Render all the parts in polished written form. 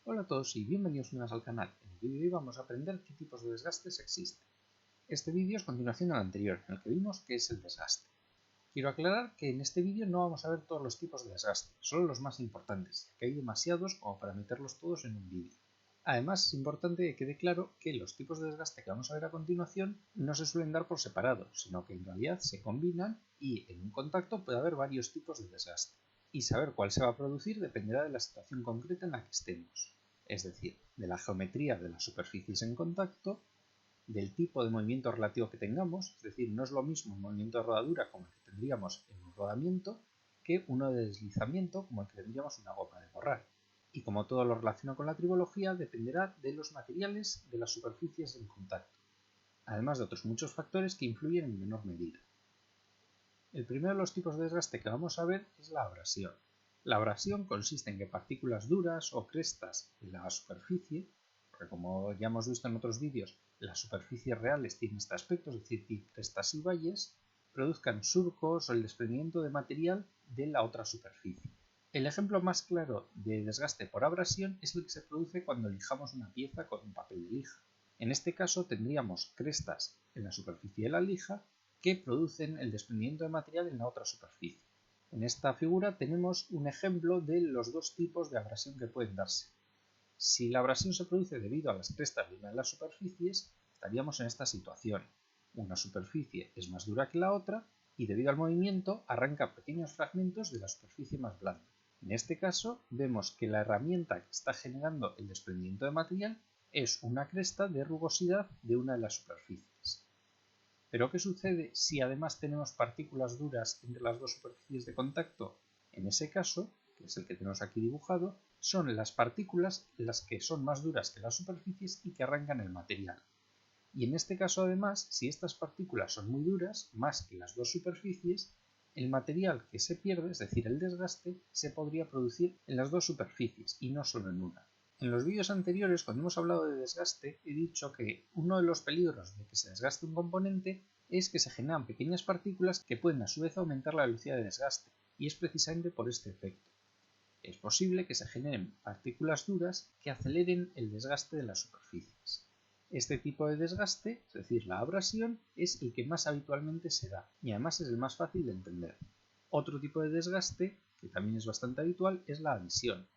Hola a todos y bienvenidos una vez al canal. En el vídeo de hoy vamos a aprender qué tipos de desgastes existen. Este vídeo es continuación al anterior, en el que vimos qué es el desgaste. Quiero aclarar que en este vídeo no vamos a ver todos los tipos de desgaste, solo los más importantes, ya que hay demasiados como para meterlos todos en un vídeo. Además, es importante que quede claro que los tipos de desgaste que vamos a ver a continuación no se suelen dar por separado, sino que en realidad se combinan y en un contacto puede haber varios tipos de desgaste. Y saber cuál se va a producir dependerá de la situación concreta en la que estemos, es decir, de la geometría de las superficies en contacto, del tipo de movimiento relativo que tengamos, es decir, no es lo mismo un movimiento de rodadura como el que tendríamos en un rodamiento que uno de deslizamiento como el que tendríamos en una goma de borrar. Y como todo lo relacionado con la tribología, dependerá de los materiales de las superficies en contacto, además de otros muchos factores que influyen en menor medida. El primero de los tipos de desgaste que vamos a ver es la abrasión. La abrasión consiste en que partículas duras o crestas de la superficie, porque como ya hemos visto en otros vídeos, las superficies reales tienen este aspecto, es decir, tienen crestas y valles, produzcan surcos o el desprendimiento de material de la otra superficie. El ejemplo más claro de desgaste por abrasión es el que se produce cuando lijamos una pieza con un papel de lija. En este caso tendríamos crestas en la superficie de la lija que producen el desprendimiento de material en la otra superficie. En esta figura tenemos un ejemplo de los dos tipos de abrasión que pueden darse. Si la abrasión se produce debido a las crestas de una de las superficies, estaríamos en esta situación. Una superficie es más dura que la otra y debido al movimiento arranca pequeños fragmentos de la superficie más blanda. En este caso vemos que la herramienta que está generando el desprendimiento de material es una cresta de rugosidad de una de las superficies. ¿Pero qué sucede si además tenemos partículas duras entre las dos superficies de contacto? En ese caso, que es el que tenemos aquí dibujado, son las partículas las que son más duras que las superficies y que arrancan el material. Y en este caso además, si estas partículas son muy duras, más que las dos superficies, el material que se pierde, es decir, el desgaste, se podría producir en las dos superficies y no solo en una. En los vídeos anteriores, cuando hemos hablado de desgaste, he dicho que uno de los peligros de que se desgaste un componente es que se generan pequeñas partículas que pueden a su vez aumentar la velocidad de desgaste, y es precisamente por este efecto. Es posible que se generen partículas duras que aceleren el desgaste de las superficies. Este tipo de desgaste, es decir, la abrasión, es el que más habitualmente se da, y además es el más fácil de entender. Otro tipo de desgaste, que también es bastante habitual, es la adhesión.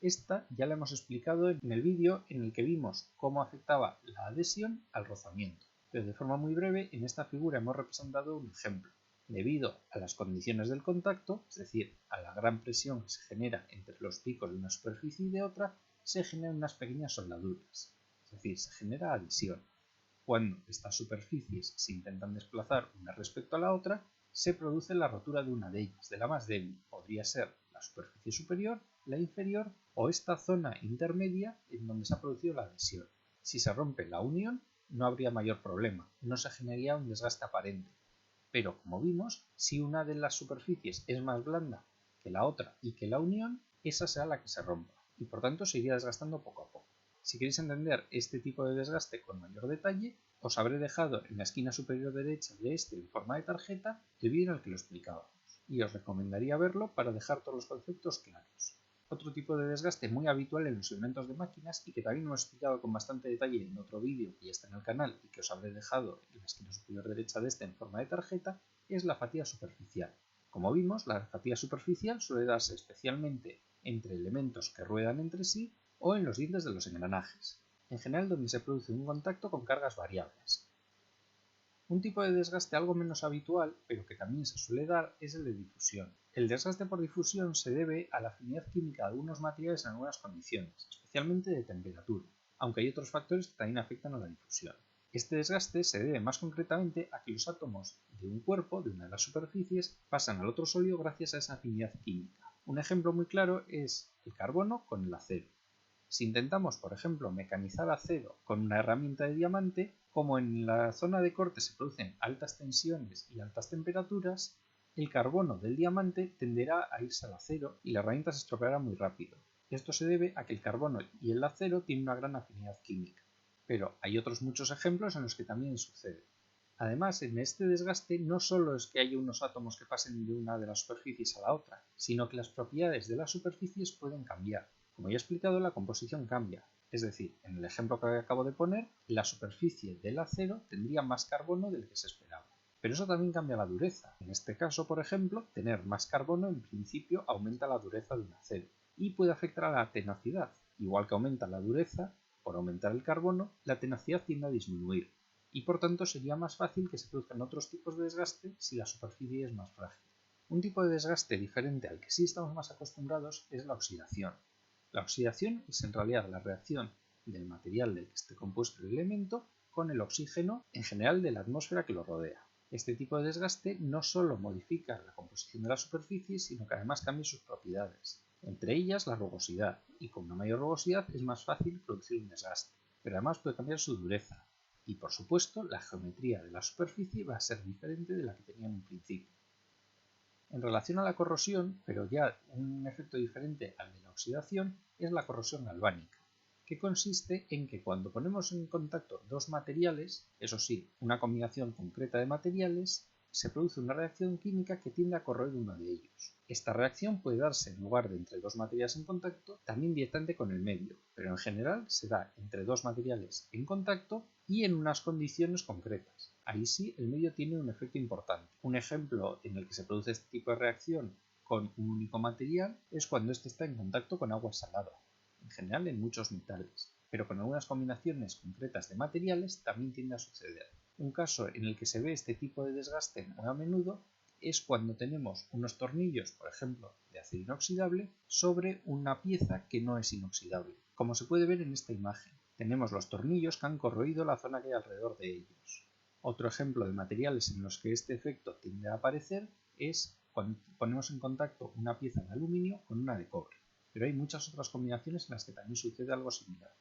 Esta ya la hemos explicado en el vídeo en el que vimos cómo afectaba la adhesión al rozamiento, pero de forma muy breve en esta figura hemos representado un ejemplo. Debido a las condiciones del contacto, es decir, a la gran presión que se genera entre los picos de una superficie y de otra, se generan unas pequeñas soldaduras, es decir, se genera adhesión. Cuando estas superficies se intentan desplazar una respecto a la otra, se produce la rotura de una de ellas, de la más débil. Podría ser la superficie superior, la inferior o esta zona intermedia en donde se ha producido la adhesión. Si se rompe la unión, no habría mayor problema, no se generaría un desgaste aparente. Pero como vimos, si una de las superficies es más blanda que la otra y que la unión, esa será la que se rompa y por tanto se iría desgastando poco a poco. Si queréis entender este tipo de desgaste con mayor detalle, os habré dejado en la esquina superior derecha de este en forma de tarjeta el vídeo en el que lo explicábamos, y os recomendaría verlo para dejar todos los conceptos claros. Otro tipo de desgaste muy habitual en los elementos de máquinas y que también hemos explicado con bastante detalle en otro vídeo que ya está en el canal y que os habré dejado en la esquina superior derecha de este en forma de tarjeta, es la fatiga superficial. Como vimos, la fatiga superficial suele darse especialmente entre elementos que ruedan entre sí o en los dientes de los engranajes, en general donde se produce un contacto con cargas variables. Un tipo de desgaste algo menos habitual, pero que también se suele dar, es el de difusión. El desgaste por difusión se debe a la afinidad química de algunos materiales en algunas condiciones, especialmente de temperatura, aunque hay otros factores que también afectan a la difusión. Este desgaste se debe más concretamente a que los átomos de un cuerpo, de una de las superficies, pasan al otro sólido gracias a esa afinidad química. Un ejemplo muy claro es el carbono con el acero. Si intentamos, por ejemplo, mecanizar acero con una herramienta de diamante, como en la zona de corte se producen altas tensiones y altas temperaturas, el carbono del diamante tenderá a irse al acero y la herramienta se estropeará muy rápido. Esto se debe a que el carbono y el acero tienen una gran afinidad química. Pero hay otros muchos ejemplos en los que también sucede. Además, en este desgaste no solo es que haya unos átomos que pasen de una de las superficies a la otra, sino que las propiedades de las superficies pueden cambiar. Como ya he explicado, la composición cambia. Es decir, en el ejemplo que acabo de poner, la superficie del acero tendría más carbono del que se esperaba. Pero eso también cambia la dureza. En este caso, por ejemplo, tener más carbono en principio aumenta la dureza de un acero y puede afectar a la tenacidad. Igual que aumenta la dureza, por aumentar el carbono, la tenacidad tiende a disminuir y por tanto sería más fácil que se produzcan otros tipos de desgaste si la superficie es más frágil. Un tipo de desgaste diferente al que sí estamos más acostumbrados es la oxidación. La oxidación es en realidad la reacción del material del que esté compuesto el elemento con el oxígeno en general de la atmósfera que lo rodea. Este tipo de desgaste no solo modifica la composición de la superficie, sino que además cambia sus propiedades, entre ellas la rugosidad, y con una mayor rugosidad es más fácil producir un desgaste, pero además puede cambiar su dureza, y por supuesto la geometría de la superficie va a ser diferente de la que tenía en un principio. En relación a la corrosión, pero ya un efecto diferente al de la oxidación, es la corrosión galvánica, que consiste en que cuando ponemos en contacto dos materiales, eso sí, una combinación concreta de materiales, se produce una reacción química que tiende a corroer uno de ellos. Esta reacción puede darse en lugar de entre dos materiales en contacto, también directamente con el medio, pero en general se da entre dos materiales en contacto y en unas condiciones concretas. Ahí sí el medio tiene un efecto importante. Un ejemplo en el que se produce este tipo de reacción con un único material es cuando éste está en contacto con agua salada, en general en muchos metales, pero con algunas combinaciones concretas de materiales también tiende a suceder. Un caso en el que se ve este tipo de desgaste muy a menudo es cuando tenemos unos tornillos, por ejemplo, de acero inoxidable, sobre una pieza que no es inoxidable. Como se puede ver en esta imagen, tenemos los tornillos que han corroído la zona que hay alrededor de ellos. Otro ejemplo de materiales en los que este efecto tiende a aparecer es cuando ponemos en contacto una pieza de aluminio con una de cobre, pero hay muchas otras combinaciones en las que también sucede algo similar.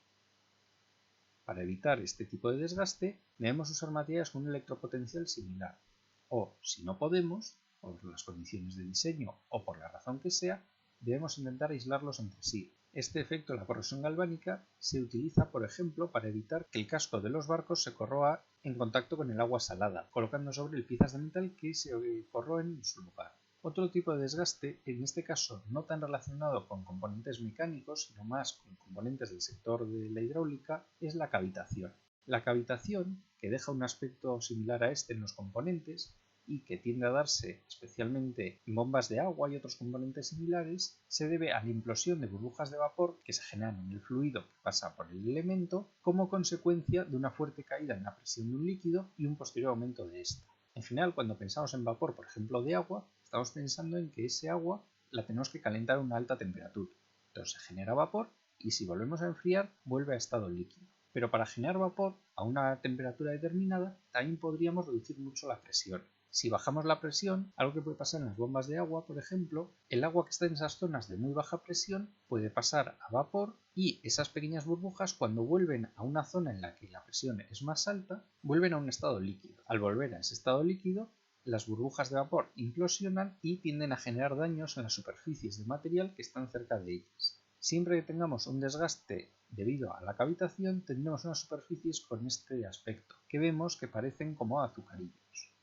Para evitar este tipo de desgaste, debemos usar materiales con un electropotencial similar, o, si no podemos, por las condiciones de diseño o por la razón que sea, debemos intentar aislarlos entre sí. Este efecto de la corrosión galvánica se utiliza, por ejemplo, para evitar que el casco de los barcos se corroa en contacto con el agua salada, colocando sobre él piezas de metal que se corroen en su lugar. Otro tipo de desgaste, en este caso no tan relacionado con componentes mecánicos, sino más con componentes del sector de la hidráulica, es la cavitación. La cavitación, que deja un aspecto similar a este en los componentes y que tiende a darse especialmente en bombas de agua y otros componentes similares, se debe a la implosión de burbujas de vapor que se generan en el fluido que pasa por el elemento como consecuencia de una fuerte caída en la presión de un líquido y un posterior aumento de esta. En general, cuando pensamos en vapor, por ejemplo, de agua, estamos pensando en que ese agua la tenemos que calentar a una alta temperatura. Entonces se genera vapor y si volvemos a enfriar vuelve a estado líquido. Pero para generar vapor a una temperatura determinada también podríamos reducir mucho la presión. Si bajamos la presión, algo que puede pasar en las bombas de agua, por ejemplo, el agua que está en esas zonas de muy baja presión puede pasar a vapor y esas pequeñas burbujas, cuando vuelven a una zona en la que la presión es más alta, vuelven a un estado líquido. Al volver a ese estado líquido, las burbujas de vapor implosionan y tienden a generar daños en las superficies de material que están cerca de ellas. Siempre que tengamos un desgaste debido a la cavitación, tendremos unas superficies con este aspecto, que vemos que parecen como azucarillos.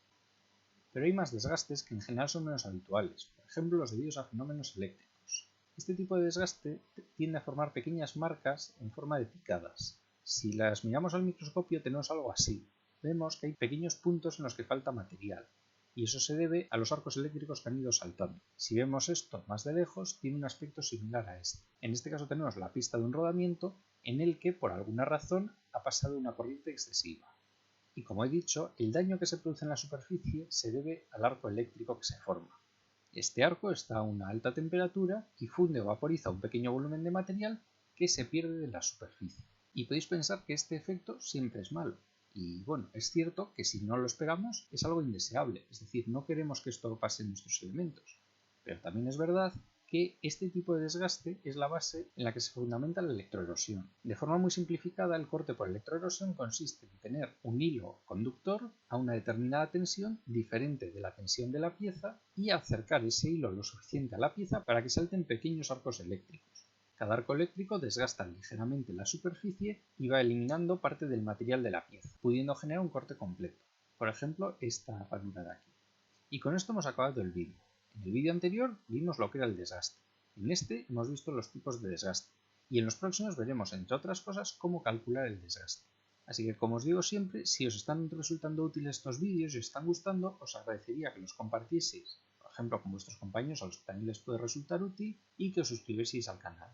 Pero hay más desgastes que en general son menos habituales, por ejemplo los debidos a fenómenos eléctricos. Este tipo de desgaste tiende a formar pequeñas marcas en forma de picadas. Si las miramos al microscopio tenemos algo así. Vemos que hay pequeños puntos en los que falta material, y eso se debe a los arcos eléctricos que han ido saltando. Si vemos esto más de lejos, tiene un aspecto similar a este. En este caso tenemos la pista de un rodamiento en el que por alguna razón ha pasado una corriente excesiva. Y como he dicho, el daño que se produce en la superficie se debe al arco eléctrico que se forma. Este arco está a una alta temperatura y funde o vaporiza un pequeño volumen de material que se pierde de la superficie. Y podéis pensar que este efecto siempre es malo. Y bueno, es cierto que si no lo esperamos es algo indeseable, es decir, no queremos que esto pase en nuestros elementos. Pero también es verdad que este tipo de desgaste es la base en la que se fundamenta la electroerosión. De forma muy simplificada, el corte por electroerosión consiste en tener un hilo conductor a una determinada tensión diferente de la tensión de la pieza y acercar ese hilo lo suficiente a la pieza para que salten pequeños arcos eléctricos. Cada arco eléctrico desgasta ligeramente la superficie y va eliminando parte del material de la pieza, pudiendo generar un corte completo. Por ejemplo, esta ranura de aquí. Y con esto hemos acabado el vídeo. En el vídeo anterior vimos lo que era el desgaste. En este hemos visto los tipos de desgaste. y en los próximos veremos, entre otras cosas, cómo calcular el desgaste. Así que, como os digo siempre, si os están resultando útiles estos vídeos y os están gustando, os agradecería que los compartieseis, por ejemplo, con vuestros compañeros a los que también les puede resultar útil, y que os suscribieseis al canal.